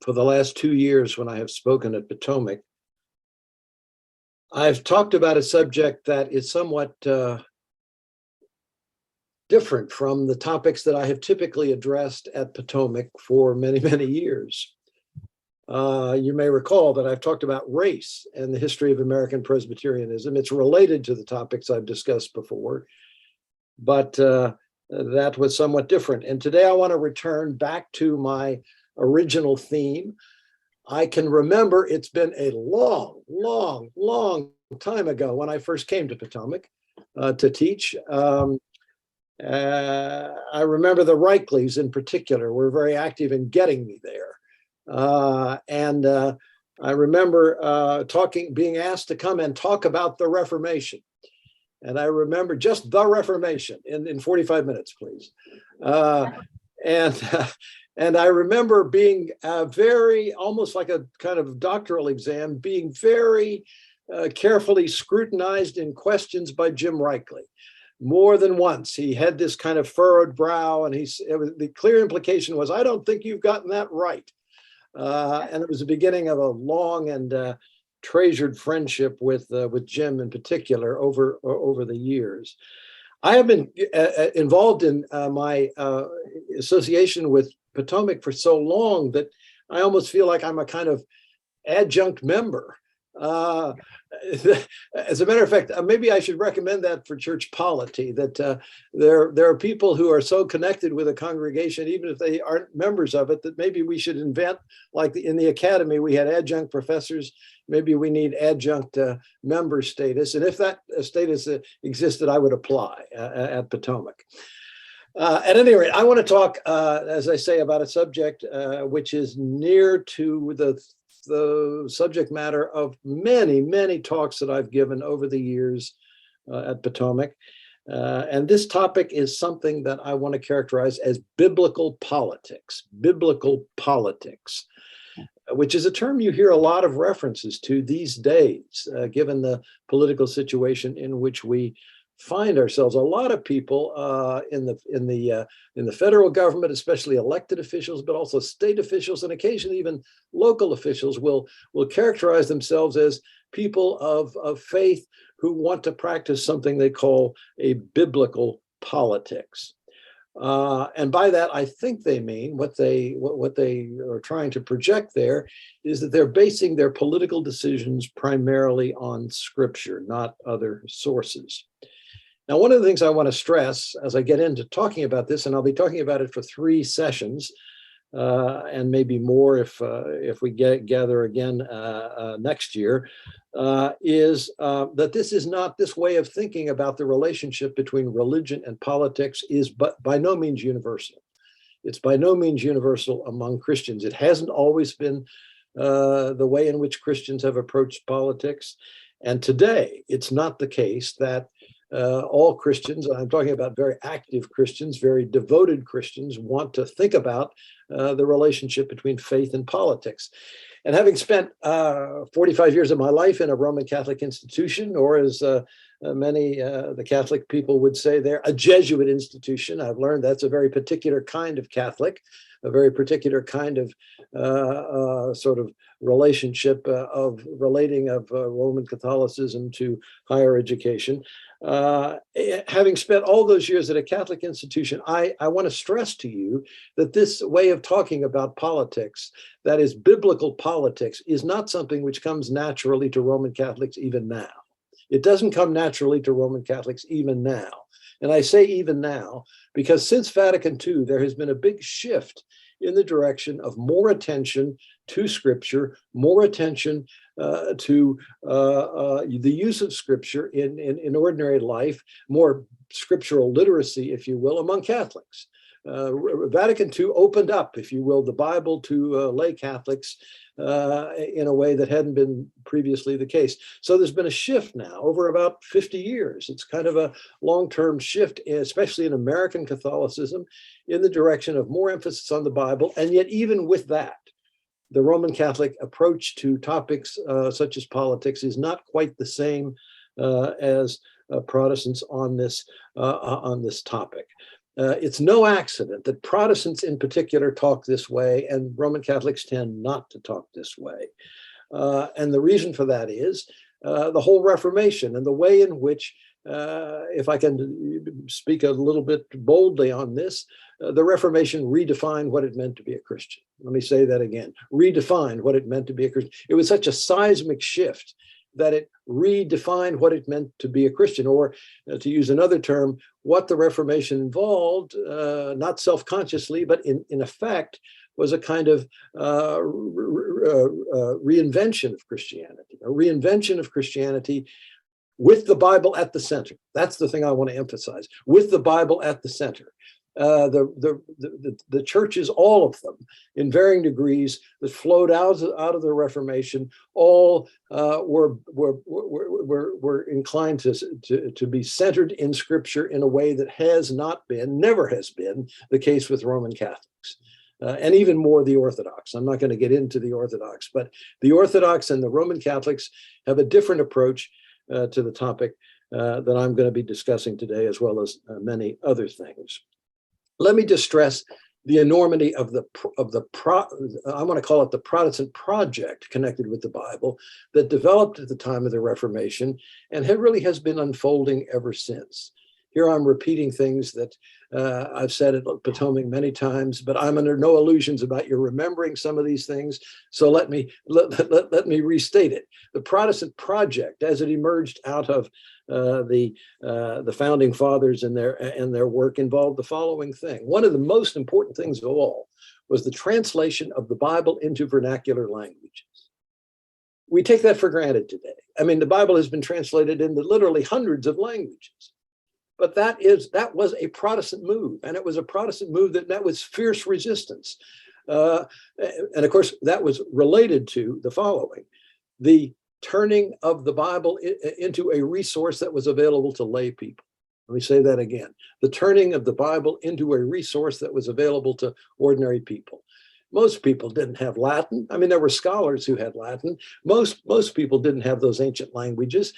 for the last 2 years when I have spoken at Potomac, I've talked about a subject that is somewhat different from the topics that I have typically addressed at Potomac for many, many years. You may recall that I've talked about race and the history of American Presbyterianism. It's related to the topics I've discussed before, but that was somewhat different. And today I want to return back to my original theme. I can remember it's been a long, long, long time ago when I first came to Potomac to teach. I remember the Reikleys in particular were very active in getting me there. And I remember being asked to come and talk about the Reformation. And I remember just the Reformation in 45 minutes, please. And I remember being very, almost like a kind of doctoral exam, being very carefully scrutinized in questions by Jim Reichley. More than once, he had this kind of furrowed brow, and the clear implication was, I don't think you've gotten that right. And it was the beginning of a long and treasured friendship with Jim in particular over the years. I have been involved in my association with Potomac for so long that I almost feel like I'm a kind of adjunct member. As a matter of fact, maybe I should recommend that for church polity, that there are people who are so connected with a congregation, even if they aren't members of it, that maybe we should invent, like in the academy, we had adjunct professors. Maybe we need adjunct member status. And if that status existed, I would apply at Potomac. At any rate, I want to talk, as I say, about a subject which is near to the subject matter of many, many talks that I've given over the years at Potomac. And this topic is something that I want to characterize as biblical politics, which is a term you hear a lot of references to these days, given the political situation in which we find ourselves. A lot of people in the federal government, especially elected officials, but also state officials and occasionally even local officials will characterize themselves as people of faith who want to practice something they call a biblical politics. And by that, I think they mean what they are trying to project there is that they're basing their political decisions primarily on Scripture, not other sources. Now, one of the things I want to stress as I get into talking about this, and I'll be talking about it for 3 sessions, and maybe more if we gather again next year, is that this way of thinking about the relationship between religion and politics is by no means universal. It's by no means universal among Christians. It hasn't always been the way in which Christians have approached politics. And today, it's not the case that all Christians, I'm talking about very active Christians, very devoted Christians, want to think about the relationship between faith and politics. And having spent 45 years of my life in a Roman Catholic institution, or as many the Catholic people would say, they're a Jesuit institution, I've learned that's a very particular kind of Catholic, a very particular kind of sort of relationship of relating of Roman Catholicism to higher education. Having spent all those years at a Catholic institution, I want to stress to you that this way of talking about politics, that is biblical politics, is not something which comes naturally to Roman Catholics even now. It doesn't come naturally to Roman Catholics even now. And I say even now, because since Vatican II, there has been a big shift in the direction of more attention to Scripture, more attention to the use of Scripture in ordinary life, more scriptural literacy, if you will, among Catholics. Vatican II opened up, if you will, the Bible to lay Catholics in a way that hadn't been previously the case. So there's been a shift now over about 50 years. It's kind of a long-term shift, especially in American Catholicism, in the direction of more emphasis on the Bible. And yet even with that, the Roman Catholic approach to topics such as politics is not quite the same as Protestants on this topic. It's no accident that Protestants in particular talk this way, and Roman Catholics tend not to talk this way. And the reason for that is the whole Reformation and the way in which, if I can speak a little bit boldly on this, the Reformation redefined what it meant to be a Christian. Let me say that again, redefined what it meant to be a Christian. It was such a seismic shift that it redefined what it meant to be a Christian, or to use another term, what the Reformation involved, not self-consciously, but in effect, was a kind of reinvention of Christianity, a reinvention of Christianity with the Bible at the center. That's the thing I want to emphasize, with the Bible at the center. The churches, all of them, in varying degrees, that flowed out of the Reformation, all were inclined to be centered in Scripture in a way that has not been, never has been, the case with Roman Catholics. And even more the Orthodox. I'm not going to get into the Orthodox, but the Orthodox and the Roman Catholics have a different approach to the topic that I'm going to be discussing today, as well as many other things. Let me just stress the enormity of I want to call it the Protestant Project connected with the Bible that developed at the time of the Reformation and really has been unfolding ever since. Here I'm repeating things that I've said at Potomac many times, but I'm under no illusions about you remembering some of these things. So let me restate it. The Protestant Project, as it emerged out of the founding fathers and their work, involved the following thing. One of the most important things of all was the translation of the Bible into vernacular languages. We take that for granted today. I mean, the Bible has been translated into literally hundreds of languages. But that was a Protestant move, and it was a Protestant move that met with fierce resistance. And of course, that was related to the following: the turning of the Bible into a resource that was available to lay people. Let me say that again: the turning of the Bible into a resource that was available to ordinary people. Most people didn't have Latin. I mean, there were scholars who had Latin. Most people didn't have those ancient languages.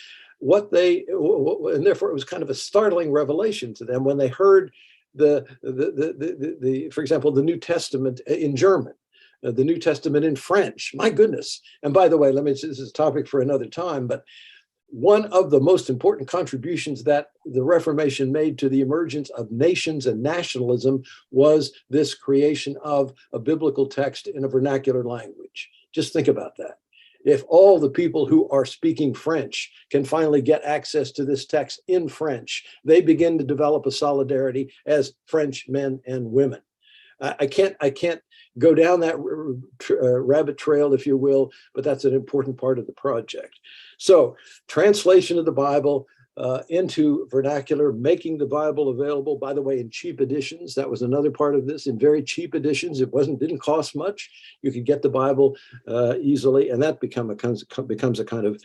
And therefore it was kind of a startling revelation to them when they heard for example, the New Testament in German, the New Testament in French. My goodness. And by the way, this is a topic for another time, but one of the most important contributions that the Reformation made to the emergence of nations and nationalism was this creation of a biblical text in a vernacular language. Just think about that. If all the people who are speaking French can finally get access to this text in French, they begin to develop a solidarity as French men and women. I can't go down that rabbit trail, if you will, but that's an important part of the project. So, translation of the Bible into vernacular, making the Bible available, by the way, in cheap editions. That was another part of this. In very cheap editions, didn't cost much. You could get the Bible easily, and that becomes a kind of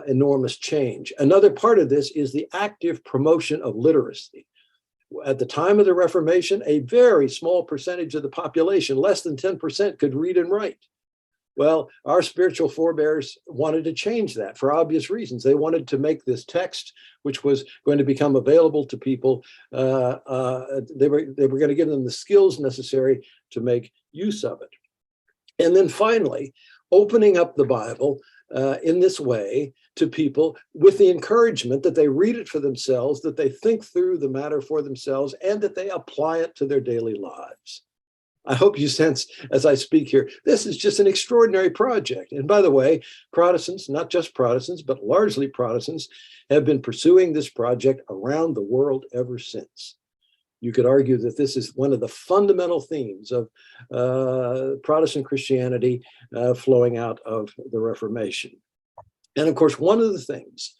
enormous change. Another part of this is the active promotion of literacy. At the time of the Reformation, a very small percentage of the population, less than 10%, could read and write. Well, our spiritual forebears wanted to change that for obvious reasons. They wanted to make this text, which was going to become available to people, they were going to give them the skills necessary to make use of it. And then finally, opening up the Bible in this way to people with the encouragement that they read it for themselves, that they think through the matter for themselves, and that they apply it to their daily lives. I hope you sense, as I speak here, this is just an extraordinary project. And by the way, Protestants, not just Protestants, but largely Protestants, have been pursuing this project around the world ever since. You could argue that this is one of the fundamental themes of Protestant Christianity flowing out of the Reformation. And of course, one of the things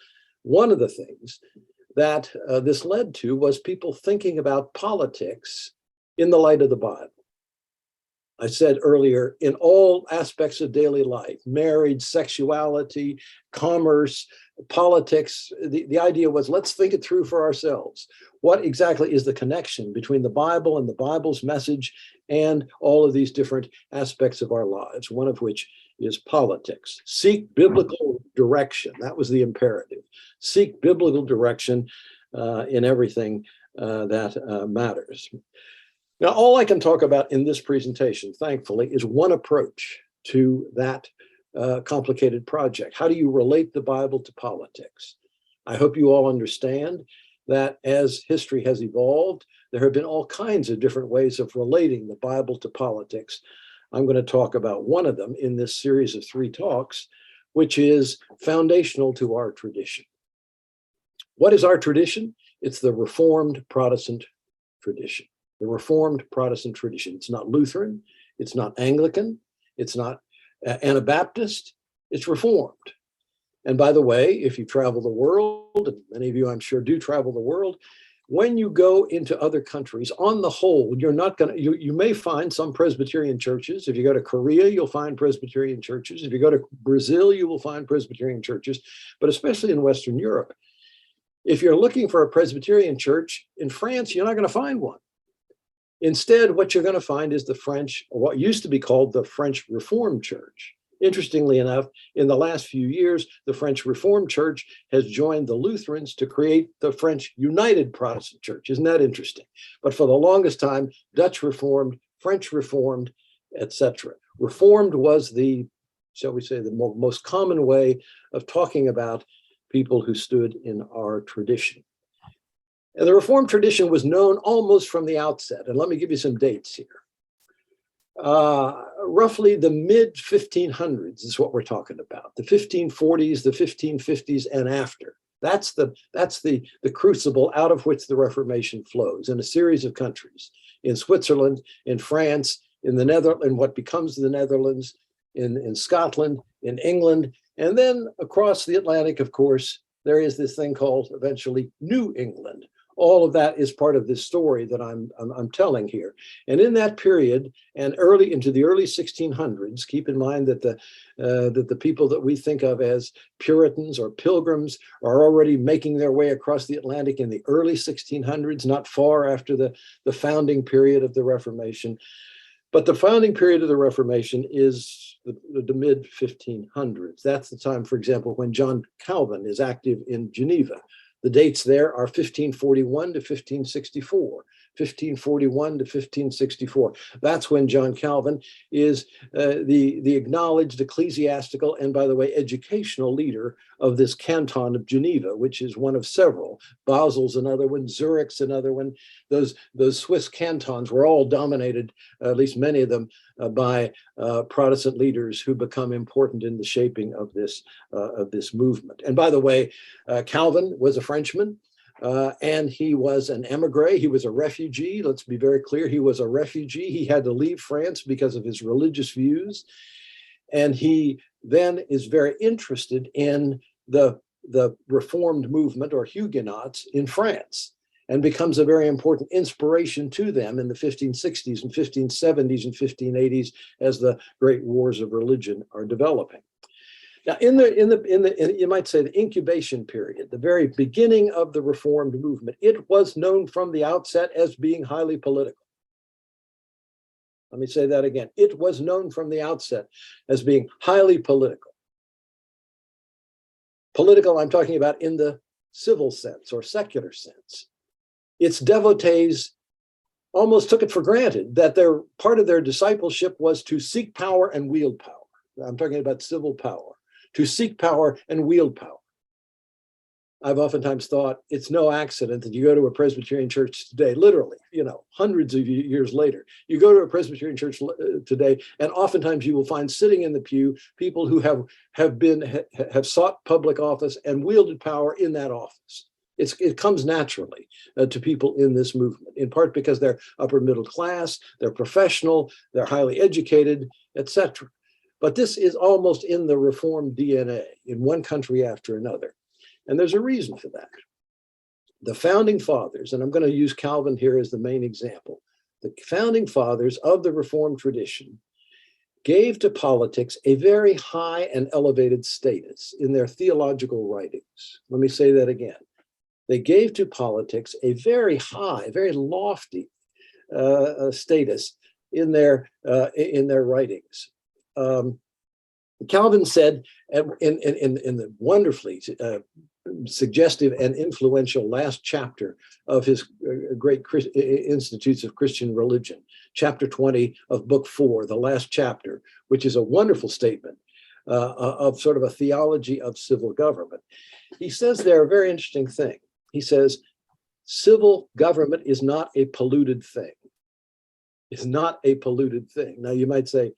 that this led to was people thinking about politics in the light of the Bible. I said earlier, in all aspects of daily life, marriage, sexuality, commerce, politics, the idea was, let's think it through for ourselves. What exactly is the connection between the Bible and the Bible's message and all of these different aspects of our lives, one of which is politics? Seek biblical direction. That was the imperative. Seek biblical direction in everything that matters. Now, all I can talk about in this presentation, thankfully, is one approach to that complicated project. How do you relate the Bible to politics? I hope you all understand that as history has evolved, there have been all kinds of different ways of relating the Bible to politics. I'm going to talk about one of them in this series of 3 talks, which is foundational to our tradition. What is our tradition? It's the Reformed Protestant tradition. The Reformed Protestant tradition. It's not Lutheran, it's not Anglican, it's not Anabaptist, it's Reformed. And by the way, if you travel the world, and many of you I'm sure do travel the world, when you go into other countries, on the whole, you're not going to, you may find some Presbyterian churches. If you go to Korea, you'll find Presbyterian churches. If you go to Brazil, you will find Presbyterian churches, but especially in Western Europe. If you're looking for a Presbyterian church in France, you're not going to find one. Instead, what you're going to find is the French, or what used to be called the French Reformed Church. Interestingly enough, in the last few years, the French Reformed Church has joined the Lutherans to create the French United Protestant Church. Isn't that interesting? But for the longest time, Dutch Reformed, French Reformed, etc. Reformed was the, shall we say, the most common way of talking about people who stood in our tradition. And the Reformed tradition was known almost from the outset. And let me give you some dates here. Roughly the mid-1500s is what we're talking about. The 1540s, the 1550s, and after. That's the crucible out of which the Reformation flows in a series of countries. In Switzerland, in France, in the Netherlands, in what becomes the Netherlands, in Scotland, in England, and then across the Atlantic, of course, there is this thing called eventually New England. All of that is part of this story that I'm telling here. And in that period, and early into the early 1600s, keep in mind that the people that we think of as Puritans or Pilgrims are already making their way across the Atlantic in the early 1600s, not far after the founding period of the Reformation. But the founding period of the Reformation is the mid-1500s. That's the time, for example, when John Calvin is active in Geneva. The dates there are 1541 to 1564, 1541 to 1564. That's when John Calvin is the acknowledged ecclesiastical and, by the way, educational leader of this canton of Geneva, which is one of several. Basel's another one, Zurich's another one. Those Swiss cantons were all dominated, at least many of them, by Protestant leaders who become important in the shaping of this movement. And by the way, Calvin was a Frenchman, and he was an emigre. He was a refugee. Let's be very clear. He was a refugee. He had to leave France because of his religious views. And he then is very interested in the Reformed movement, or Huguenots, in France, and becomes a very important inspiration to them in the 1560s and 1570s and 1580s as the great wars of religion are developing. Now, in the you might say the incubation period, the very beginning of the Reformed movement, it was known from the outset as being highly political. Let me say that again. It was known from the outset as being highly political. Political, I'm talking about in the civil sense or secular sense. Its devotees almost took it for granted that part of their discipleship was to seek power and wield power. I'm talking about civil power, to seek power and wield power. I've oftentimes thought it's no accident that you go to a Presbyterian church today, literally, hundreds of years later, you go to a Presbyterian church today, and oftentimes you will find sitting in the pew people who have sought public office and wielded power in that office. It comes naturally to people in this movement, in part because they're upper middle class, they're professional, they're highly educated, etc. But this is almost in the Reformed DNA in one country after another. And there's a reason for that. The founding fathers, and I'm going to use Calvin here as the main example, the founding fathers of the Reformed tradition gave to politics a very high and elevated status in their theological writings. Let me say that again. They gave to politics a very high, very lofty status in their writings. Calvin said in the wonderfully suggestive and influential last chapter of his great Institutes of Christian Religion, chapter 20 of book 4, the last chapter, which is a wonderful statement of sort of a theology of civil government. He says there a very interesting thing. He says, civil government is not a polluted thing. It's not a polluted thing. Now you might say,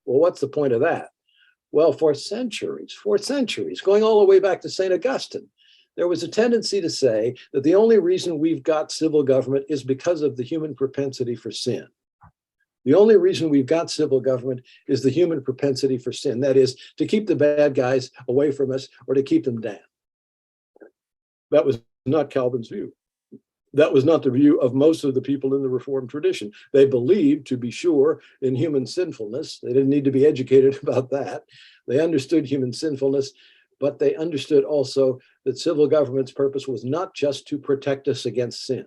well, what's the point of that? Well, for centuries, going all the way back to St. Augustine, there was a tendency to say that the only reason we've got civil government is because of the human propensity for sin. The only reason we've got civil government is the human propensity for sin. That is, to keep the bad guys away from us or to keep them down. That was not Calvin's view. That was not the view of most of the people in the Reformed tradition. They believed, to be sure, in human sinfulness. They didn't need to be educated about that. They understood human sinfulness, but they understood also that civil government's purpose was not just to protect us against sin,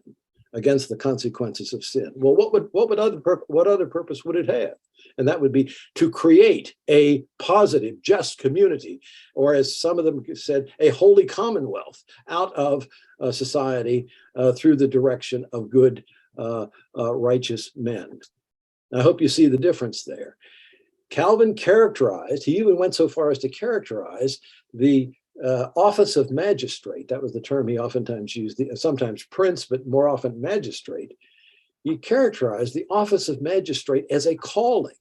against the consequences of sin. Well, what other purpose would it have? And that would be to create a positive, just community, or as some of them said, a holy commonwealth out of society through the direction of good, righteous men. I hope you see the difference there. Calvin characterized, he even went so far as to characterize the office of magistrate. That was the term he oftentimes used, sometimes prince, but more often magistrate. He characterized the office of magistrate as a calling.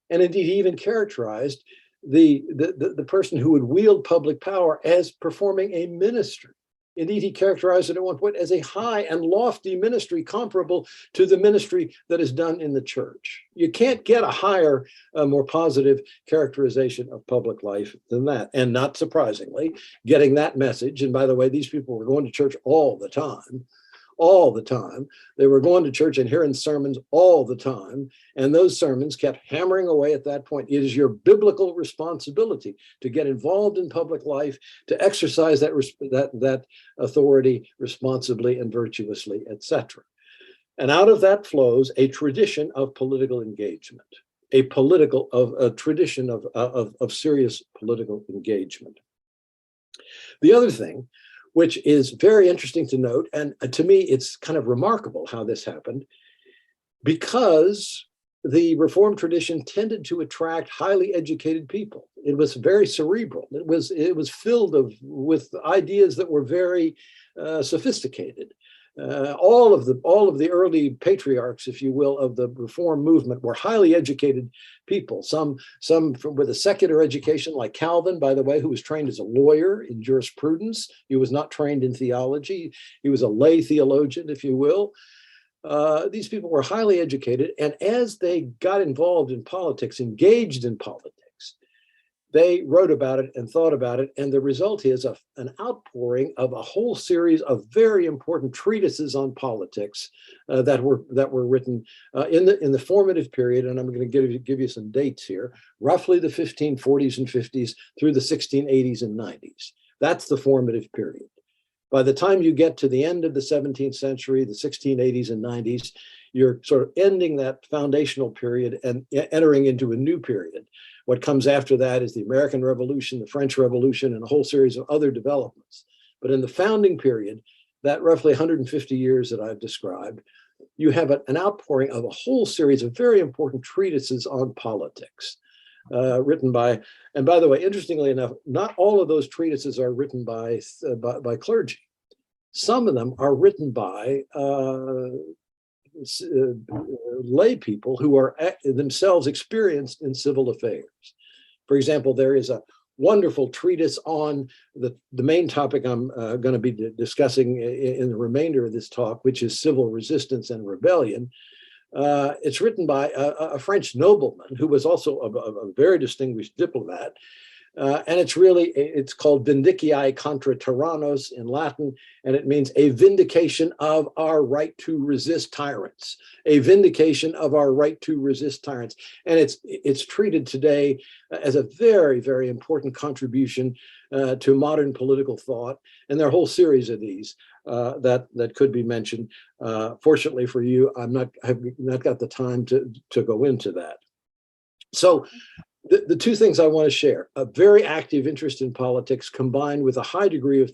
And indeed, he even characterized the person who would wield public power as performing a ministry. Indeed, he characterized it at one point as a high and lofty ministry comparable to the ministry that is done in the church. You can't get a higher, more positive characterization of public life than that. And not surprisingly, getting that message, and by the way, these people were going to church all the time. They were going to church and hearing sermons all the time. And those sermons kept hammering away at that point. It is your biblical responsibility to get involved in public life, to exercise that authority responsibly and virtuously, etc. And out of that flows a tradition of political engagement, a tradition of serious political engagement. The other thing, which is very interesting to note, and to me, it's kind of remarkable how this happened, because the Reformed tradition tended to attract highly educated people. It was very cerebral. It was filled with ideas that were very sophisticated. All of the early patriarchs, if you will, of the Reform movement were highly educated people. Some with a secular education, like Calvin, by the way, who was trained as a lawyer in jurisprudence. He was not trained in theology. He was a lay theologian, if you will. These people were highly educated, and as they got involved in politics, engaged in politics, they wrote about it and thought about it, and the result is an outpouring of a whole series of very important treatises on politics that were written in the formative period. And I'm going to give you some dates here, roughly the 1540s and 50s through the 1680s and 90s. That's the formative period. By the time you get to the end of the 17th century, the 1680s and 90s, you're sort of ending that foundational period and entering into a new period. What comes after that is the American Revolution, the French Revolution, and a whole series of other developments. But in the founding period, that roughly 150 years that I've described, you have an outpouring of a whole series of very important treatises on politics, written by, and by the way, interestingly enough, not all of those treatises are written by clergy. Some of them are written by lay people who are themselves experienced in civil affairs. For example, there is a wonderful treatise on the main topic I'm going to be discussing in the remainder of this talk, which is civil resistance and rebellion. It's written by a French nobleman who was also a very distinguished diplomat. And it's called Vindiciae contra tyrannos in Latin, and it means a vindication of our right to resist tyrants, a vindication of our right to resist tyrants. And it's treated today as a very, very important contribution to modern political thought. And there are a whole series of these that could be mentioned. Fortunately for you, I've not got the time to go into that. So the two things I want to share: a very active interest in politics combined with a high degree of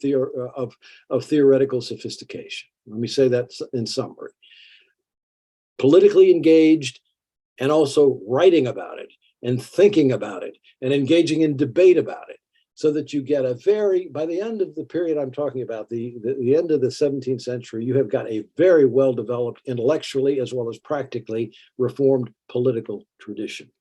theoretical sophistication. Let me say that in summary: politically engaged, and also writing about it and thinking about it and engaging in debate about it, so that you get a very, by the end of the period I'm talking about, the end of the 17th century, you have got a very well-developed, intellectually as well as practically, reformed political tradition.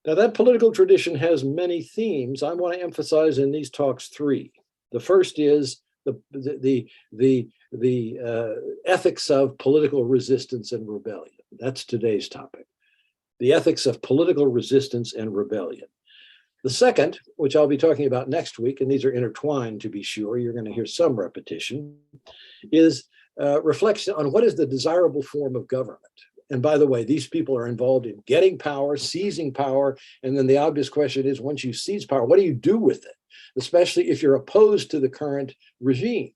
Now, that political tradition has many themes. I want to emphasize in these talks three. The first is the ethics of political resistance and rebellion. That's today's topic. The ethics of political resistance and rebellion. The second, which I'll be talking about next week, and these are intertwined to be sure, you're going to hear some repetition, is reflection on what is the desirable form of government. And by the way, these people are involved in getting power, seizing power, and then the obvious question is, once you seize power, what do you do with it? Especially if you're opposed to the current regime.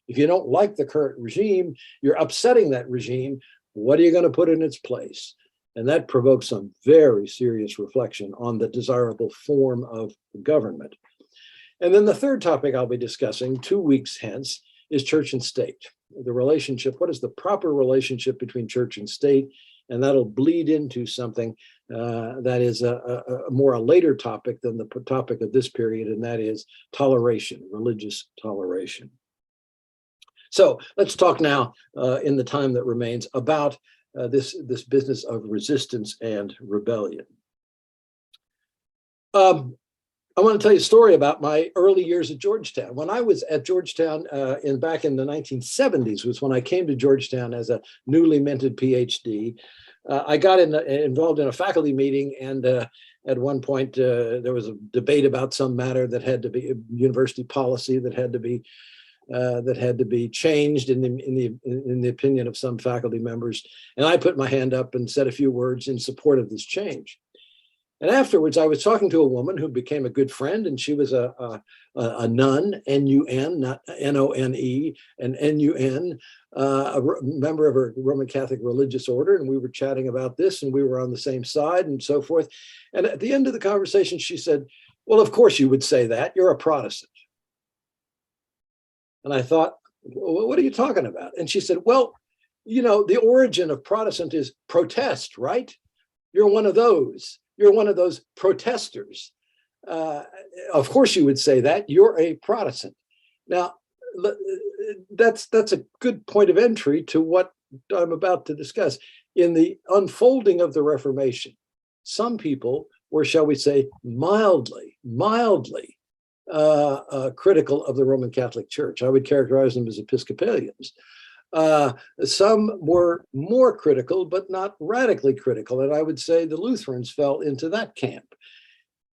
If you don't like the current regime, you're upsetting that regime. What are you going to put in its place? And that provokes some very serious reflection on the desirable form of government. And then the third topic I'll be discussing 2 weeks hence is church and state. The relationship, what is the proper relationship between church and state? And that'll bleed into something that is more a later topic than the topic of this period, and that is toleration, religious toleration. So let's talk now in the time that remains about this business of resistance and rebellion. I want to tell you a story about my early years at Georgetown. When I was at Georgetown back in the 1970s was when I came to Georgetown as a newly minted PhD. I got involved in a faculty meeting, and at one point there was a debate about some matter that had to be university policy that had to be changed in the opinion of some faculty members. And I put my hand up and said a few words in support of this change. And afterwards, I was talking to a woman who became a good friend, and she was a nun, N-U-N, not N-O-N-E, and N-U-N, a member of a Roman Catholic religious order. And we were chatting about this, and we were on the same side and so forth. And at the end of the conversation, she said, "Well, of course you would say that. You're a Protestant." And I thought, well, what are you talking about? And she said, "Well, you know, the origin of Protestant is protest, right? You're one of those. You're one of those protesters. Of course you would say that. You're a Protestant." Now, that's a good point of entry to what I'm about to discuss. In the unfolding of the Reformation, some people were, shall we say, mildly critical of the Roman Catholic Church. I would characterize them as Episcopalians. Some were more critical, but not radically critical. And I would say the Lutherans fell into that camp.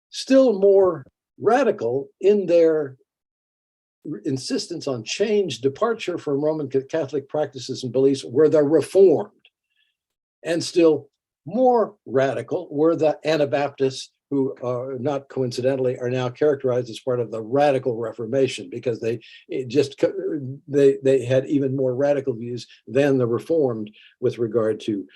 Still more radical in their insistence on change, departure from Roman Catholic practices and beliefs were the Reformed. And still more radical were the Anabaptists, who are not coincidentally are now characterized as part of the radical Reformation, because they had even more radical views than the Reformed with regard to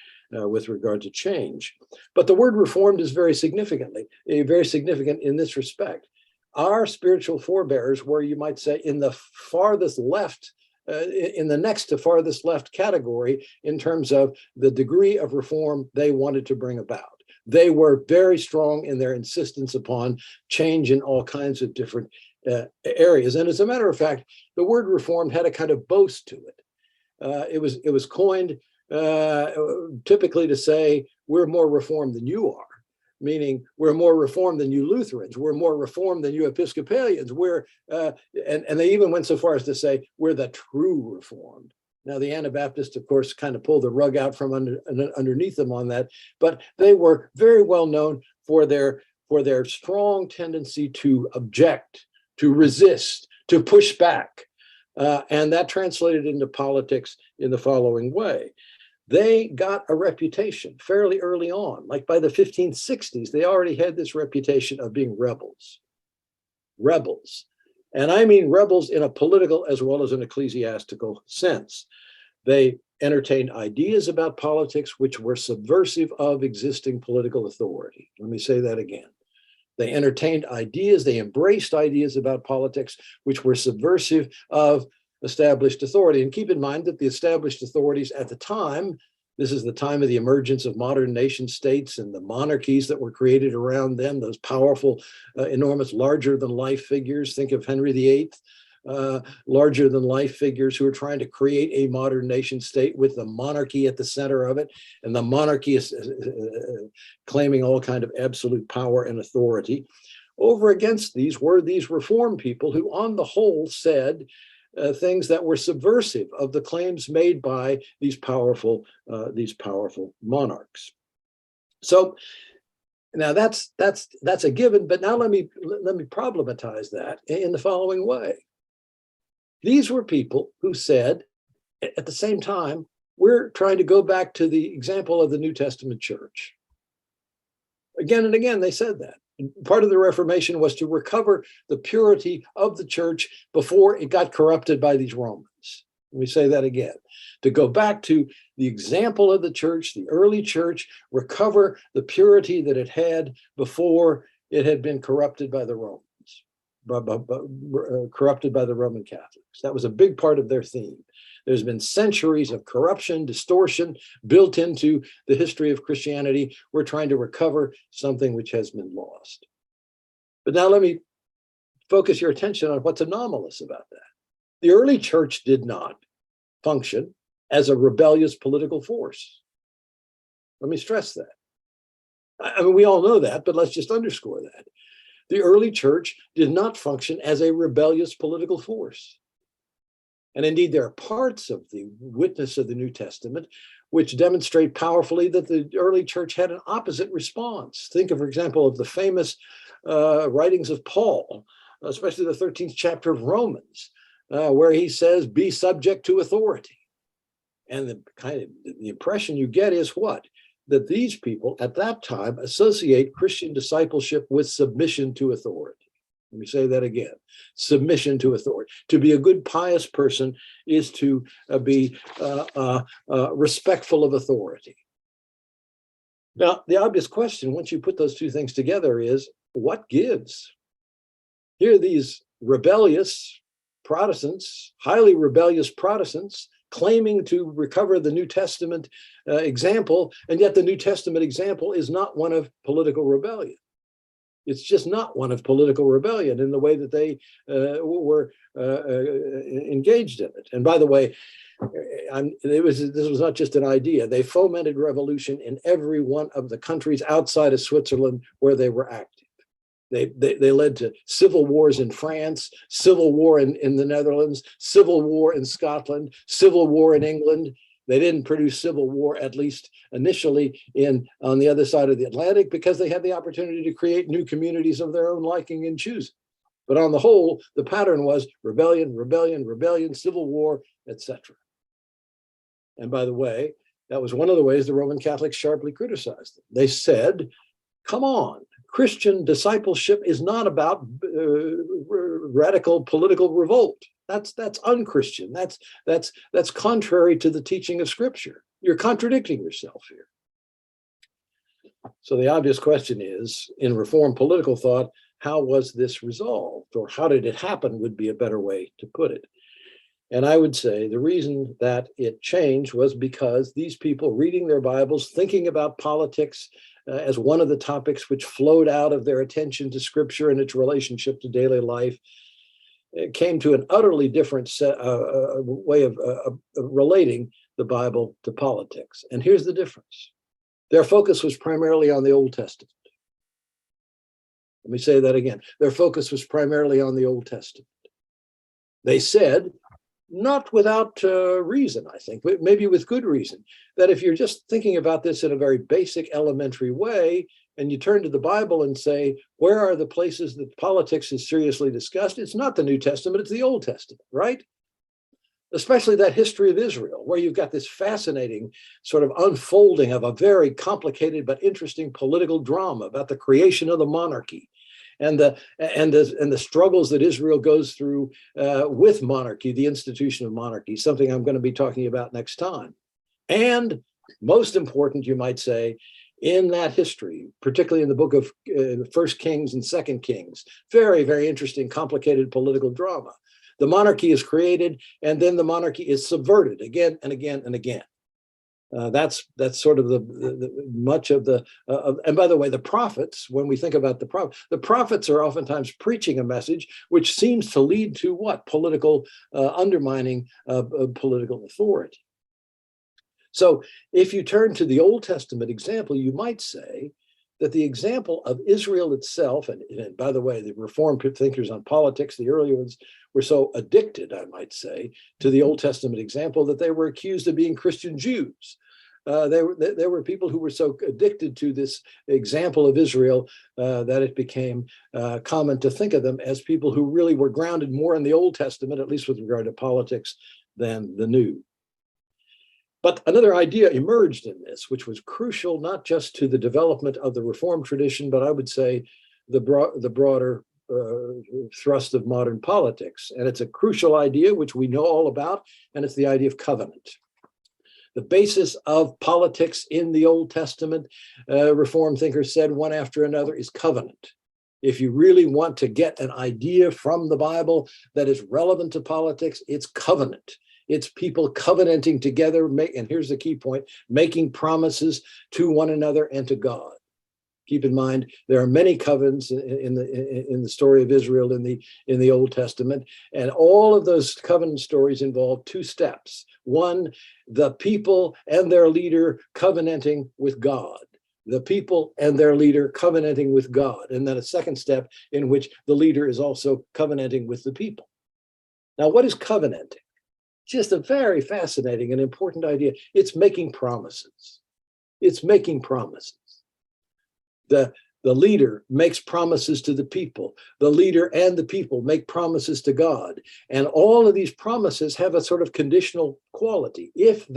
change. But the word Reformed is very significant in this respect. Our spiritual forebears were, you might say, in the farthest left, in the next to farthest left category in terms of the degree of reform they wanted to bring about. They were very strong in their insistence upon change in all kinds of different areas. And as a matter of fact, the word reformed had a kind of boast to it. It was coined typically to say, we're more reformed than you are, meaning we're more reformed than you Lutherans, we're more reformed than you Episcopalians, and they even went so far as to say, we're the true reformed. Now, the Anabaptists, of course, kind of pulled the rug out from underneath them on that, but they were very well known for their strong tendency to object, to resist, to push back. And that translated into politics in the following way. They got a reputation fairly early on, like by the 1560s, they already had this reputation of being rebels. Rebels. And I mean rebels in a political as well as an ecclesiastical sense. They entertained ideas about politics which were subversive of existing political authority. Let me say that again. They entertained ideas, they embraced ideas about politics which were subversive of established authority. And keep in mind that the established authorities at the time, this is the time of the emergence of modern nation states and the monarchies that were created around them, those powerful, enormous, larger than life figures. Think of Henry VIII, larger than life figures who are trying to create a modern nation state with the monarchy at the center of it. And the monarchy is claiming all kind of absolute power and authority. Over against these were these reform people who on the whole said things that were subversive of the claims made by these powerful monarchs. So now that's a given, but now let me problematize that in the following way. These were people who said at the same time, we're trying to go back to the example of the New Testament church. Again and again, they said that. Part of the Reformation was to recover the purity of the church before it got corrupted by these Romans. Let me say that again. To go back to the example of the church, the early church, recover the purity that it had before it had been corrupted by the Romans, corrupted by the Roman Catholics. That was a big part of their theme. There's been centuries of corruption, distortion built into the history of Christianity. We're trying to recover something which has been lost. But now let me focus your attention on what's anomalous about that. The early church did not function as a rebellious political force. Let me stress that. I mean, we all know that, but let's just underscore that. The early church did not function as a rebellious political force. And indeed, there are parts of the witness of the New Testament which demonstrate powerfully that the early church had an opposite response. Think of, for example, of the famous writings of Paul, especially the 13th chapter of Romans, where he says, be subject to authority. And the impression you get is what? That these people at that time associate Christian discipleship with submission to authority. Let me say that again, submission to authority. To be a good, pious person is to be respectful of authority. Now, the obvious question, once you put those two things together, is what gives? Here are these rebellious Protestants, highly rebellious Protestants, claiming to recover the New Testament example, and yet the New Testament example is not one of political rebellion. It's just not one of political rebellion in the way that they were engaged in it. And by the way, this was not just an idea. They fomented revolution in every one of the countries outside of Switzerland where they were active. They led to civil wars in France, civil war in the Netherlands, civil war in Scotland, civil war in England. They didn't produce civil war, at least initially, on the other side of the Atlantic, because they had the opportunity to create new communities of their own liking and choosing. But on the whole, the pattern was rebellion, rebellion, rebellion, civil war, etc. And by the way, that was one of the ways the Roman Catholics sharply criticized them. They said, come on, Christian discipleship is not about radical political revolt. That's unchristian. That's contrary to the teaching of Scripture. You're contradicting yourself here. So the obvious question is, in Reformed political thought, how was this resolved, or how did it happen would be a better way to put it. And I would say the reason that it changed was because these people reading their Bibles, thinking about politics as one of the topics which flowed out of their attention to Scripture and its relationship to daily life, it came to an utterly different way of relating the Bible to politics. And here's the difference. Their focus was primarily on the Old Testament. Let me say that again. Their focus was primarily on the Old Testament. They said, not without reason, I think, but maybe with good reason, that if you're just thinking about this in a very basic, elementary way, and you turn to the Bible and say, where are the places that politics is seriously discussed? It's not the New Testament, it's the Old Testament, right? Especially that history of Israel, where you've got this fascinating sort of unfolding of a very complicated but interesting political drama about the creation of the monarchy and the struggles that Israel goes through with monarchy, the institution of monarchy, something I'm going to be talking about next time. And most important, you might say, in that history, particularly in the book of First Kings and Second Kings, very, very interesting, complicated political drama. The monarchy is created, and then the monarchy is subverted again and again and again. That's sort of the much of the and by the way, the prophets, when we think about the prophets are oftentimes preaching a message which seems to lead to what? Political undermining of political authority. So if you turn to the Old Testament example, you might say that the example of Israel itself, and by the way, the Reformed thinkers on politics, the early ones, were so addicted, I might say, to the Old Testament example that they were accused of being Christian Jews. There were people who were so addicted to this example of Israel that it became common to think of them as people who really were grounded more in the Old Testament, at least with regard to politics, than the New. But another idea emerged in this, which was crucial not just to the development of the Reformed tradition, but I would say the broader thrust of modern politics. And it's a crucial idea, which we know all about, and it's the idea of covenant. The basis of politics in the Old Testament, Reformed thinkers said one after another, is covenant. If you really want to get an idea from the Bible that is relevant to politics, it's covenant. It's people covenanting together, and here's the key point, making promises to one another and to God. Keep in mind, there are many covenants in the story of Israel in the Old Testament, and all of those covenant stories involve two steps. One, the people and their leader covenanting with God. The people and their leader covenanting with God. And then a second step in which the leader is also covenanting with the people. Now, what is covenanting? Just a very fascinating and important idea. It's making promises. It's making promises. The leader makes promises to the people. The leader and the people make promises to God. And all of these promises have a sort of conditional quality. If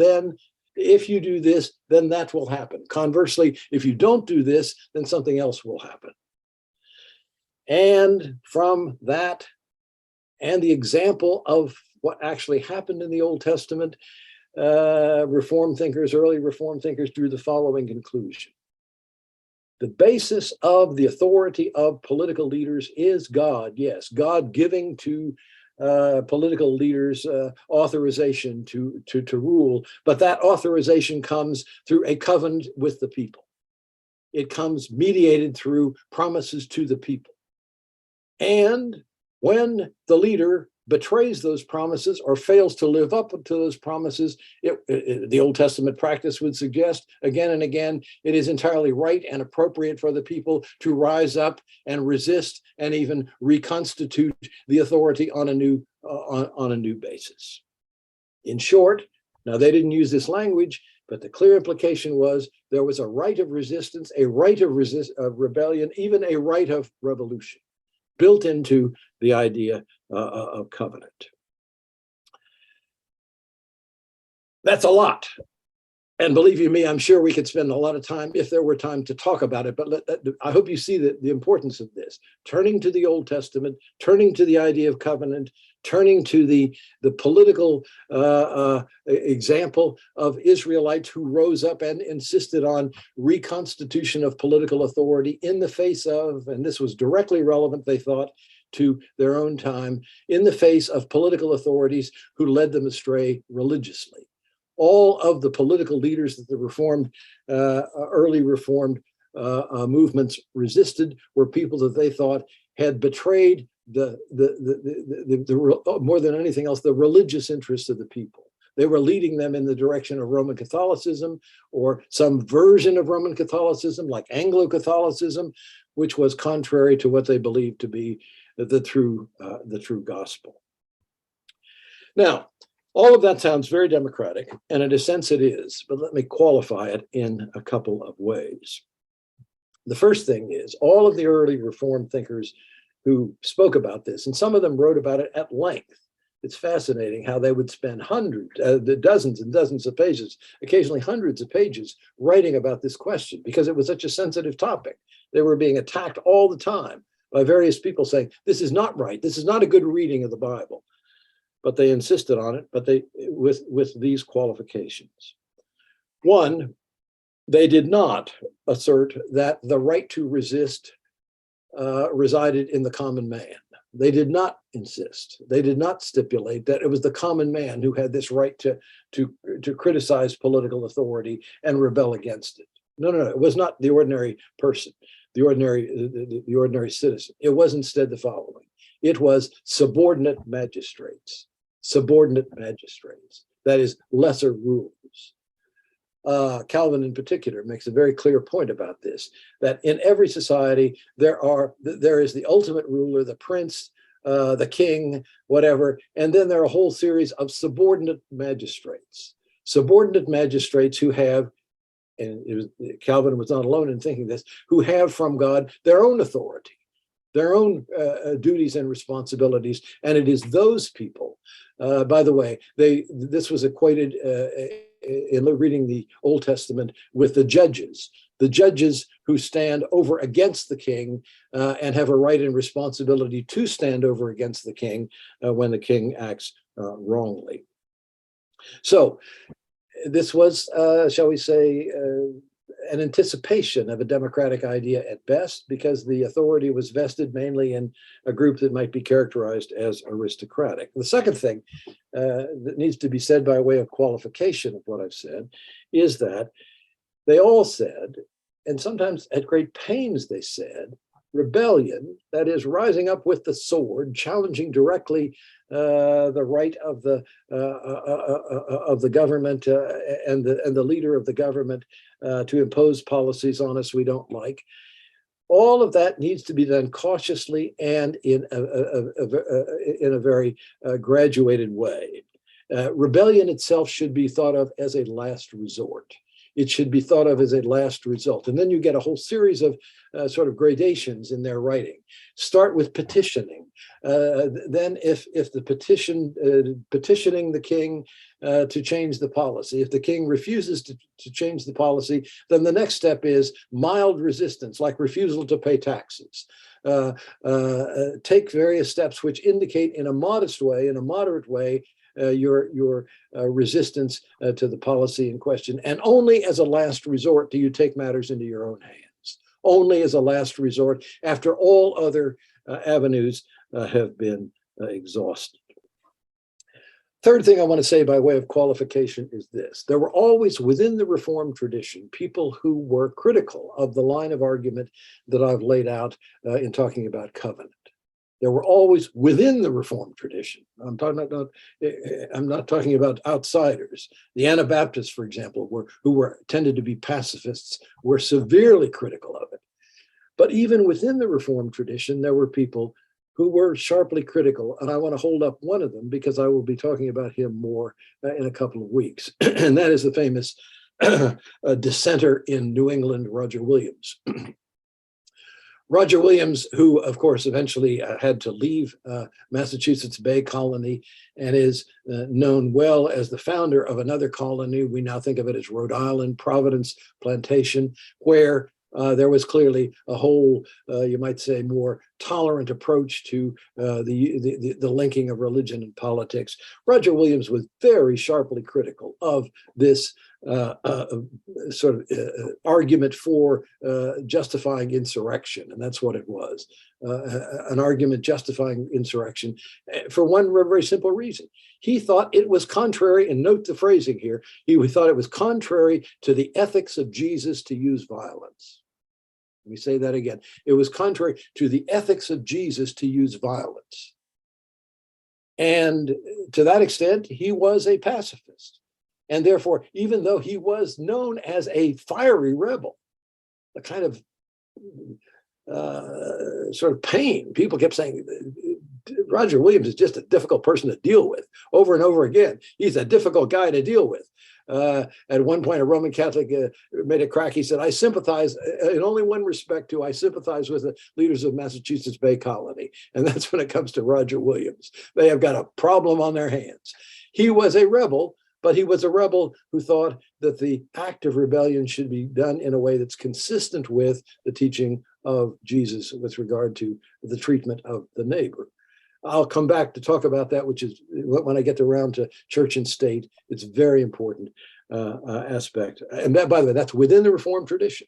you do this, then that will happen. Conversely, if you don't do this, then something else will happen. And from that, and the example of what actually happened in the Old Testament, early Reformed thinkers drew the following conclusion. The basis of the authority of political leaders is God. Yes, God giving to political leaders authorization to rule, but that authorization comes through a covenant with the people. It comes mediated through promises to the people. And when the leader betrays those promises or fails to live up to those promises, the Old Testament practice would suggest again and again, it is entirely right and appropriate for the people to rise up and resist and even reconstitute the authority on a new basis. In short, now they didn't use this language, but the clear implication was there was a right of resistance, a right of rebellion, even a right of revolution built into the idea of covenant. That's a lot. And believe you me, I'm sure we could spend a lot of time if there were time to talk about it. But I hope you see the importance of this. Turning to the Old Testament, turning to the idea of covenant, turning to the political example of Israelites who rose up and insisted on reconstitution of political authority in the face of, and this was directly relevant, they thought, to their own time, in the face of political authorities who led them astray religiously. All of the political leaders that the early Reformed movements resisted were people that they thought had betrayed more than anything else, the religious interests of the people. They were leading them in the direction of Roman Catholicism or some version of Roman Catholicism, like Anglo-Catholicism, which was contrary to what they believed to be the true gospel. Now, all of that sounds very democratic, and in a sense it is, but let me qualify it in a couple of ways. The first thing is all of the early Reformed thinkers who spoke about this, and some of them wrote about it at length. It's fascinating how they would spend dozens and dozens of pages, occasionally hundreds of pages, writing about this question because it was such a sensitive topic. They were being attacked all the time by various people saying, this is not right, this is not a good reading of the Bible. But they insisted on it, but with these qualifications. One, they did not assert that the right to resist resided in the common man. They did not insist. They did not stipulate that it was the common man who had this right to criticize political authority and rebel against it. No, no, no. It was not the ordinary person, the ordinary citizen. It was instead the following. It was subordinate magistrates. Subordinate magistrates. That is, lesser rulers. Calvin in particular makes a very clear point about this, that in every society there is the ultimate ruler, the prince, the king, whatever, and then there are a whole series of subordinate magistrates. Subordinate magistrates who have, and Calvin was not alone in thinking this, who have from God their own authority, their own duties and responsibilities, and it is those people. By the way, this was equated in reading the Old Testament with the judges who stand over against the king and have a right and responsibility to stand over against the king when the king acts wrongly. So this was, shall we say, an anticipation of a democratic idea at best, because the authority was vested mainly in a group that might be characterized as aristocratic. The second thing that needs to be said by way of qualification of what I've said is that they all said, and sometimes at great pains they said, rebellion, that is rising up with the sword, challenging directly the right of the government and the leader of the government to impose policies on us we don't like. All of that needs to be done cautiously and in a very graduated way. Rebellion itself should be thought of as a last resort. It should be thought of as a last result. And then you get a whole series of sort of gradations in their writing. Start with petitioning. Then if the petitioning the king to change the policy, if the king refuses to change the policy, then the next step is mild resistance, like refusal to pay taxes. Take various steps which indicate in a modest way, in a moderate way, your resistance to the policy in question. And only as a last resort do you take matters into your own hands. Only as a last resort, after all other avenues have been exhausted. Third thing I want to say by way of qualification is this. There were always within the Reformed tradition people who were critical of the line of argument that I've laid out in talking about covenant. There were always within the Reformed tradition. I'm not talking about outsiders. The Anabaptists, for example, who tended to be pacifists, were severely critical of it. But even within the Reformed tradition, there were people who were sharply critical, and I want to hold up one of them because I will be talking about him more in a couple of weeks, and that is the famous dissenter in New England, Roger Williams. Roger Williams, who, of course, eventually had to leave Massachusetts Bay Colony and is known well as the founder of another colony. We now think of it as Rhode Island, Providence Plantation, where there was clearly a whole, you might say, more tolerant approach to the linking of religion and politics. Roger Williams was very sharply critical of this sort of argument for justifying insurrection, and that's what it was, an argument justifying insurrection for one very simple reason. He thought it was contrary, and note the phrasing here, he thought it was contrary to the ethics of Jesus to use violence. Let me say that again. It was contrary to the ethics of Jesus to use violence. And to that extent, he was a pacifist. And therefore, even though he was known as a fiery rebel, a kind of sort of pain, people kept saying, Roger Williams is just a difficult person to deal with over and over again. He's a difficult guy to deal with. At one point, a Roman Catholic made a crack. He said, I sympathize in only one respect I sympathize with the leaders of Massachusetts Bay Colony. And that's when it comes to Roger Williams. They have got a problem on their hands. He was a rebel, but he was a rebel who thought that the act of rebellion should be done in a way that's consistent with the teaching of Jesus with regard to the treatment of the neighbor. I'll come back to talk about that, which is when I get around to church and state. It's very important. aspect. And that, by the way, that's within the Reformed tradition.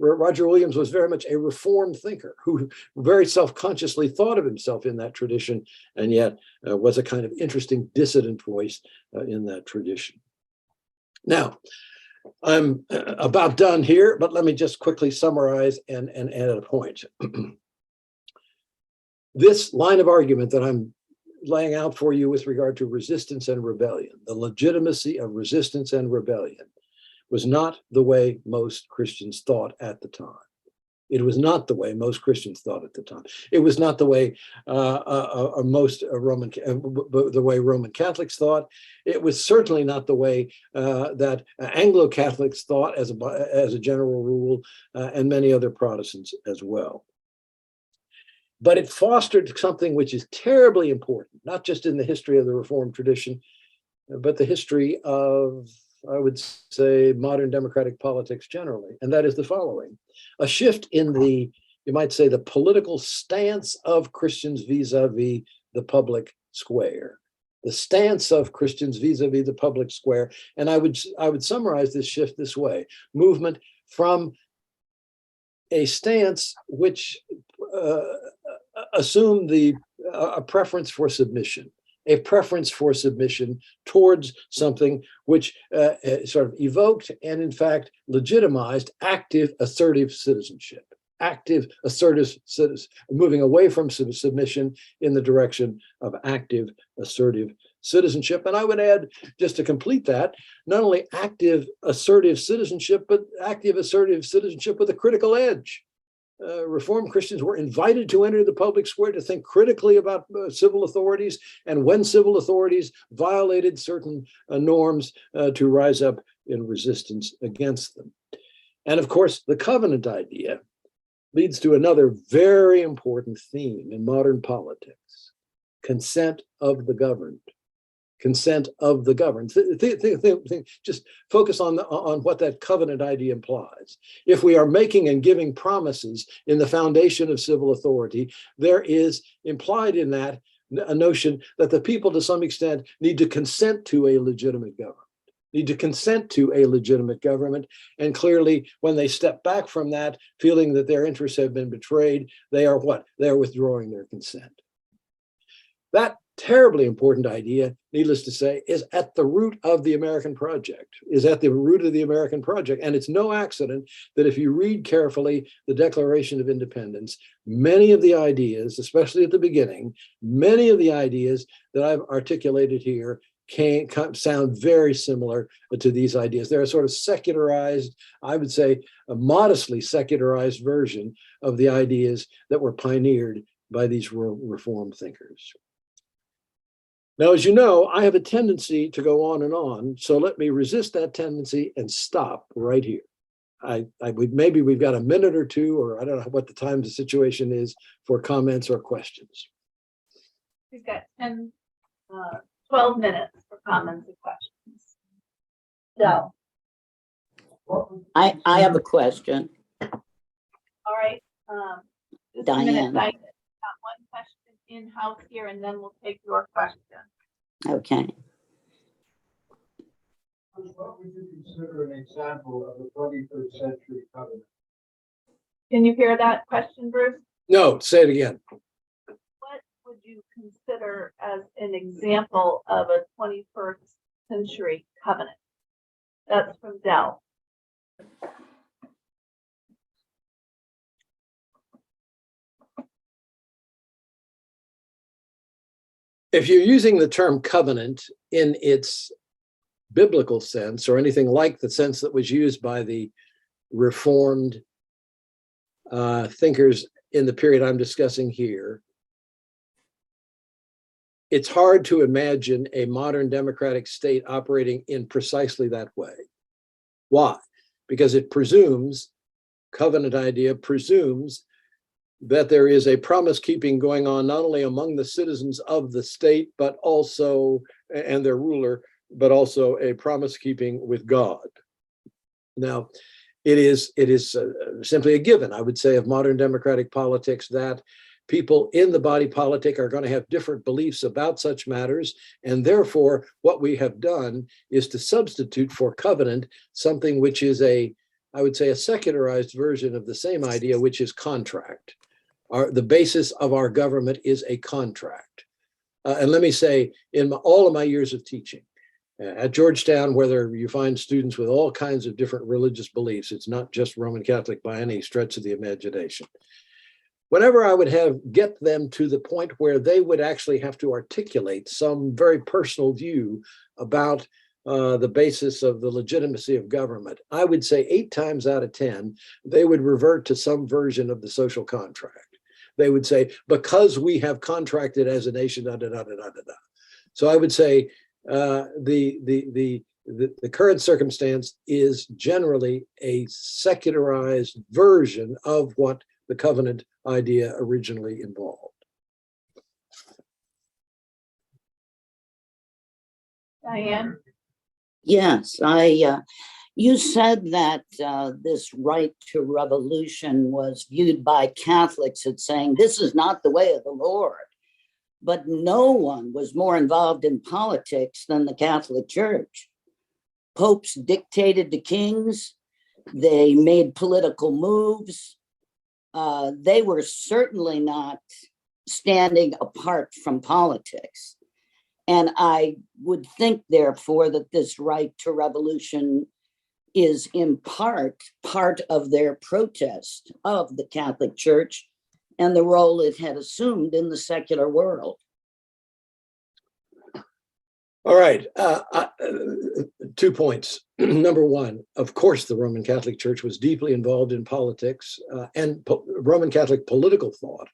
Roger Williams was very much a Reformed thinker who very self-consciously thought of himself in that tradition, and yet was a kind of interesting dissident voice in that tradition. Now, I'm about done here, but let me just quickly summarize and add a point. This line of argument that I'm laying out for you with regard to resistance and rebellion, the legitimacy of resistance and rebellion, was not the way most Christians thought at the time. It was not the way most Christians thought at the time. It was not the way the way Roman Catholics thought. It was certainly not the way that Anglo-Catholics thought as a general rule, and many other Protestants as well. But it fostered something which is terribly important, not just in the history of the Reformed tradition, but the history of, I would say, modern democratic politics generally, and that is the following: a shift in the, you might say, the political stance of Christians vis-a-vis the public square. The stance of Christians vis-a-vis the public square, and I would summarize this shift this way: movement from a stance which assumed a preference for submission. A preference for submission towards something which sort of evoked and, in fact, legitimized active, assertive citizenship. Active, assertive citizenship, moving away from submission in the direction of active, assertive citizenship. And I would add, just to complete that, not only active, assertive citizenship, but active, assertive citizenship with a critical edge. Reformed Christians were invited to enter the public square to think critically about civil authorities, and when civil authorities violated certain norms, to rise up in resistance against them. And of course, the covenant idea leads to another very important theme in modern politics: consent of the governed. Consent of the governed. Just focus on what that covenant idea implies. If we are making and giving promises in the foundation of civil authority, there is implied in that a notion that the people, to some extent, need to consent to a legitimate government. Need to consent to a legitimate government. And clearly, when they step back from that, feeling that their interests have been betrayed, they are what? They are withdrawing their consent. That terribly important idea, needless to say, is at the root of the American project, And it's no accident that if you read carefully the Declaration of Independence, many of the ideas, especially at the beginning, many of the ideas that I've articulated here sound very similar to these ideas. They're a sort of secularized, I would say a modestly secularized version of the ideas that were pioneered by these Reformed thinkers. Now, as you know, I have a tendency to go on and on, so let me resist that tendency and stop right here. Maybe we've got a minute or two, or I don't know what the time the situation is, for comments or questions. We've got 12 minutes for comments and questions. So. I have a question. All right. Diane. I got one question in-house here, and then we'll take your question. Okay. What would you consider an example of a 21st century covenant? Can you hear that question, Bruce? No, say it again. What would you consider as an example of a 21st century covenant? That's from Dell. If you're using the term covenant in its biblical sense, or anything like the sense that was used by the Reformed thinkers in the period I'm discussing here, it's hard to imagine a modern democratic state operating in precisely that way. Why? Because it presumes, covenant idea presumes, that there is a promise keeping going on not only among the citizens of the state, but also, and their ruler, but also a promise keeping with God. Now, it is simply a given, I would say, of modern democratic politics that people in the body politic are going to have different beliefs about such matters. And therefore, what we have done is to substitute for covenant something which is I would say, a secularized version of the same idea, which is contract. The basis of our government is a contract. And let me say, in all of my years of teaching, at Georgetown, whether you find students with all kinds of different religious beliefs, it's not just Roman Catholic by any stretch of the imagination. Whenever I would get them to the point where they would actually have to articulate some very personal view about the basis of the legitimacy of government, I would say 8 times out of 10, they would revert to some version of the social contract. They would say, because we have contracted as a nation, da, da, da, da, da, da. So I would say the current circumstance is generally a secularized version of what the covenant idea originally involved. Diane? Yes, you said that this right to revolution was viewed by Catholics as saying, this is not the way of the Lord. But no one was more involved in politics than the Catholic Church. Popes dictated to kings. They made political moves. They were certainly not standing apart from politics. And I would think, therefore, that this right to revolution is in part of their protest of the Catholic Church and the role it had assumed in the secular world. All right, 2 points. Number one, of course, the Roman Catholic Church was deeply involved in politics and Roman Catholic political thought,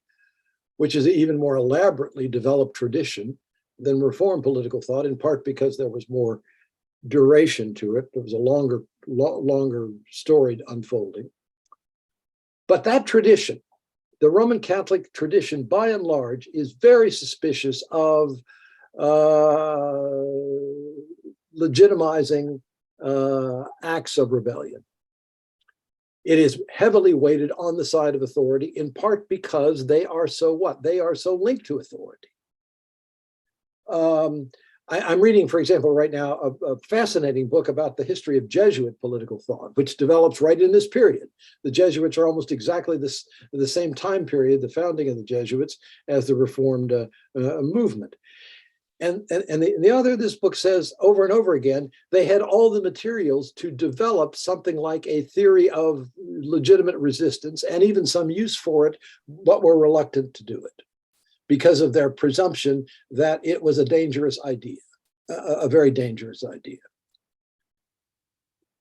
which is an even more elaborately developed tradition than Reformed political thought, in part because there was more duration to it. There was a longer storied unfolding. But that tradition, the Roman Catholic tradition, by and large, is very suspicious of legitimizing acts of rebellion. It is heavily weighted on the side of authority, in part because they are so what? They are so linked to authority. I'm reading, for example, right now, a fascinating book about the history of Jesuit political thought, which develops right in this period. The Jesuits are almost exactly the same time period, the founding of the Jesuits, as the Reformed movement. And the author of this book says over and over again, they had all the materials to develop something like a theory of legitimate resistance and even some use for it, but were reluctant to do it because of their presumption that it was a dangerous idea, a very dangerous idea.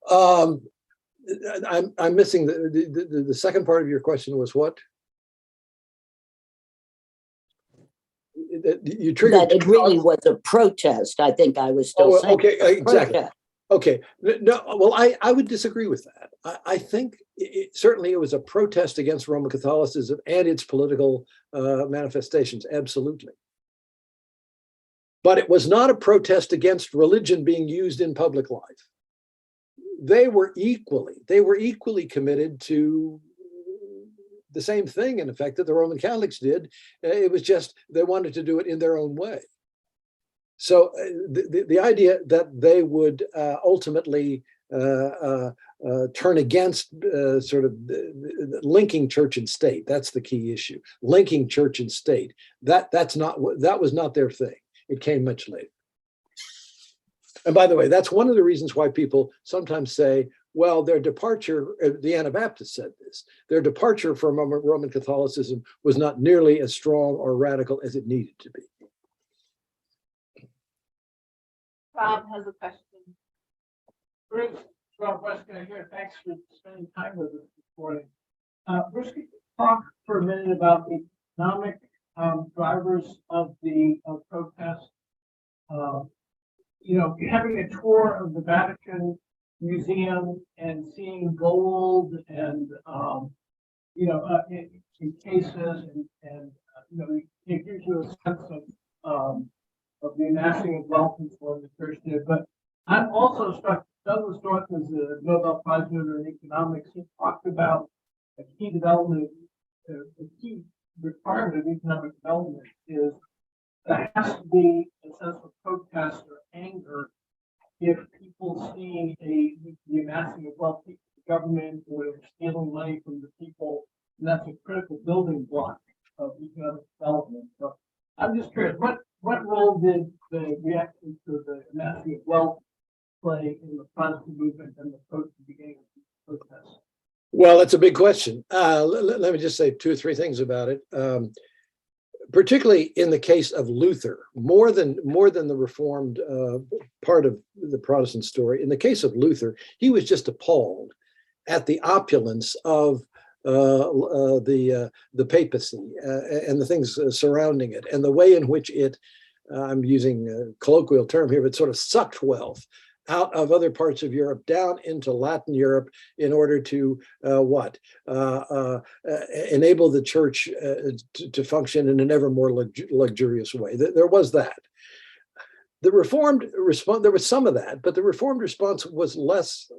I'm missing the second part of your question was what? You triggered that it really was a protest. I think I was still saying. Okay, exactly. Protest. Okay, no, well, I would disagree with that. I think certainly it was a protest against Roman Catholicism and its political manifestations, absolutely. But it was not a protest against religion being used in public life. They were equally committed to the same thing, in effect, that the Roman Catholics did. It was just they wanted to do it in their own way. So the idea that they would ultimately turn against sort of linking church and state, that's the key issue. Linking church and state, that was not their thing. It came much later. And by the way, that's one of the reasons why people sometimes say, well, their departure, the Anabaptists said this, their departure from Roman Catholicism was not nearly as strong or radical as it needed to be. Rob has a question. Bruce, Rob Westcott here. Thanks for spending time with us this morning. Bruce, could you talk for a minute about the economic drivers of the protest? Having a tour of the Vatican Museum and seeing gold and in cases and it gives you a sense of the amassing of wealth and what the church did. But I'm also struck. Douglas North is a Nobel Prize winner in economics. He talked about a key development the key requirement of economic development is there has to be a sense of protest or anger if people see the amassing of wealth, the government or stealing money from the people, and that's a critical building block of economic development. So I'm just curious, what role did the reaction to the amassing of wealth play in the Protestant movement and the beginning of the protests? Well, that's a big question. Let me just say two or three things about it. Particularly in the case of Luther, more than the Reformed part of the Protestant story. In the case of Luther, he was just appalled at the opulence of the papacy and the things surrounding it, and the way in which it, I'm using a colloquial term here, but sort of sucked wealth out of other parts of Europe down into Latin Europe in order to enable the church to function in an ever more luxurious way. There was that. The Reformed response, there was some of that, but the Reformed response was less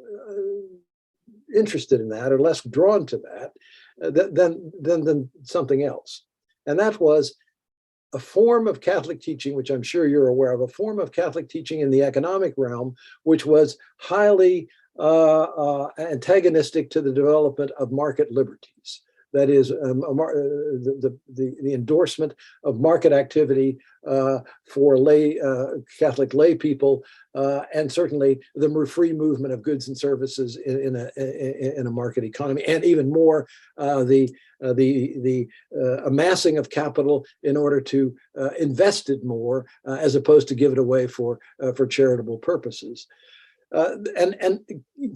interested in that or less drawn to that than something else. And that was a form of Catholic teaching, which I'm sure you're aware of, a form of Catholic teaching in the economic realm, which was highly antagonistic to the development of market liberties. That is, the endorsement of market activity for Catholic lay people, and certainly the free movement of goods and services in a market economy, and even more the amassing of capital in order to invest it more, as opposed to give it away for charitable purposes. And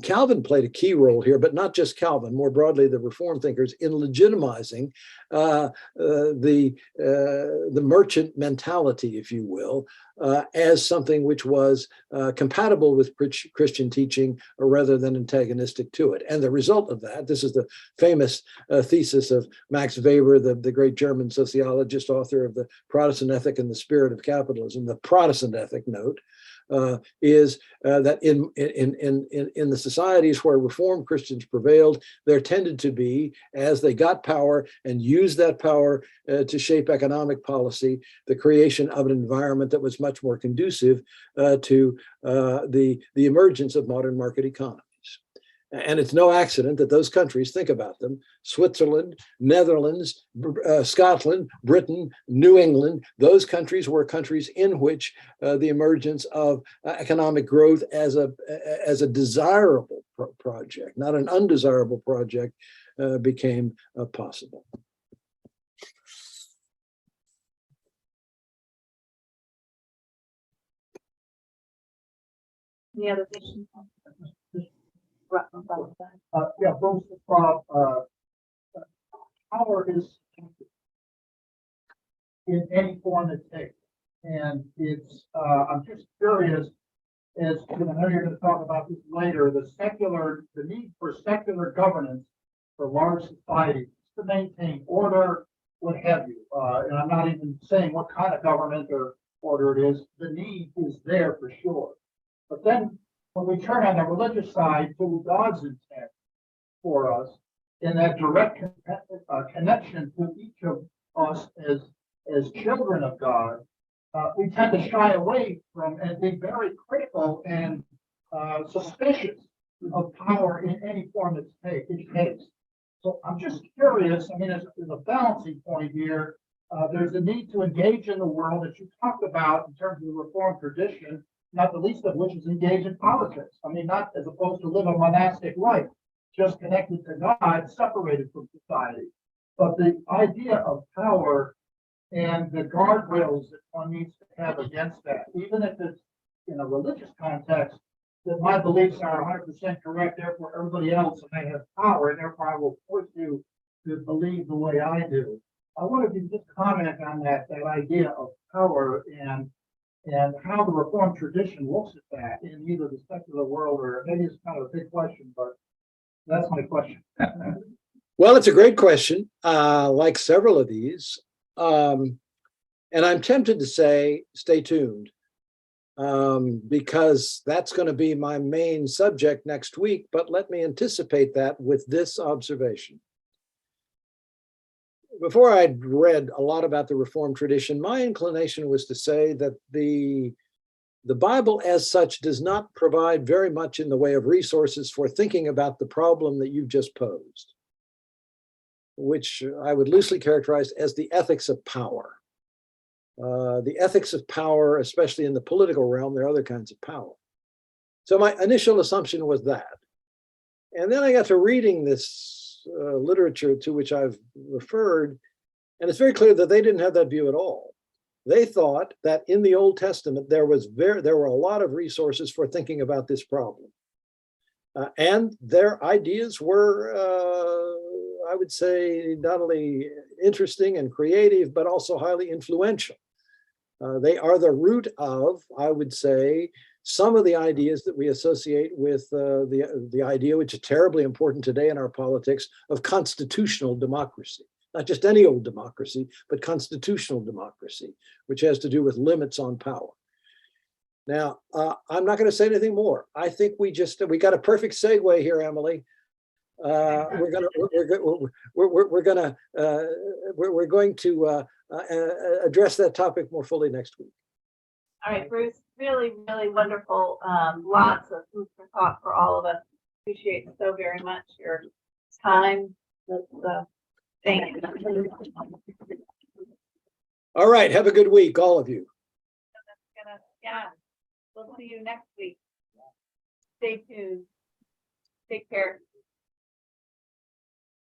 Calvin played a key role here, but not just Calvin, more broadly the Reformed thinkers, in legitimizing the merchant mentality, if you will, as something which was compatible with Christian teaching rather than antagonistic to it. And the result of that, this is the famous thesis of Max Weber, the great German sociologist, author of The Protestant Ethic and the Spirit of Capitalism, the Protestant ethic note, is that in the societies where Reformed Christians prevailed, there tended to be, as they got power and used that power to shape economic policy, the creation of an environment that was much more conducive to the emergence of modern market economies. And it's no accident that those countries, think about them, Switzerland, Netherlands, Scotland, Britain, New England, those countries were countries in which the emergence of economic growth as a desirable project, not an undesirable project, became possible. Any other questions? Yeah, Bruce, power is in any form it takes. And it's, I'm just curious, as I know you're going to talk about this later, the need for secular governance for large societies to maintain order, what have you. And I'm not even saying what kind of government or order it is. The need is there for sure. But then when we turn on the religious side to God's intent for us, in that direct connection to each of us as children of God, we tend to shy away from and be very critical and suspicious of power in any form it takes. So I'm just curious, I mean, as a balancing point here, there's a need to engage in the world that you talked about in terms of the Reformed tradition, not the least of which is engage in politics. I mean, not as opposed to live a monastic life, just connected to God, separated from society. But the idea of power and the guardrails that one needs to have against that, even if it's in a religious context, that my beliefs are 100% correct, therefore everybody else may have power, and therefore I will force you to believe the way I do. I wanted you to just comment on that idea of power and how the Reformed tradition looks at that in either the secular world, or maybe it's kind of a big question, but that's my question. Well, it's a great question, like several of these. And I'm tempted to say, stay tuned, because that's going to be my main subject next week. But let me anticipate that with this observation. before I'd read a lot about the Reformed tradition, my inclination was to say that the Bible as such does not provide very much in the way of resources for thinking about the problem that you've just posed, which I would loosely characterize as the ethics of power. The ethics of power, especially in the political realm, there are other kinds of power. So my initial assumption was that. And then I got to reading this literature to which I've referred, and it's very clear that they didn't have that view at all. They thought that in the Old Testament, there were a lot of resources for thinking about this problem. And their ideas were, I would say, not only interesting and creative, but also highly influential. They are the root of, I would say, some of the ideas that we associate with the idea, which is terribly important today in our politics, of constitutional democracy. Not just any old democracy, but constitutional democracy, which has to do with limits on power. Now, I'm not going to say anything more. I think we got a perfect segue here, Emily. We're going to address that topic more fully next week. All right, Bruce, really, really wonderful. Lots of food for thought for all of us. Appreciate so very much your time. Thank you. All right, have a good week, all of you. Yeah, we'll see you next week. Stay tuned. Take care.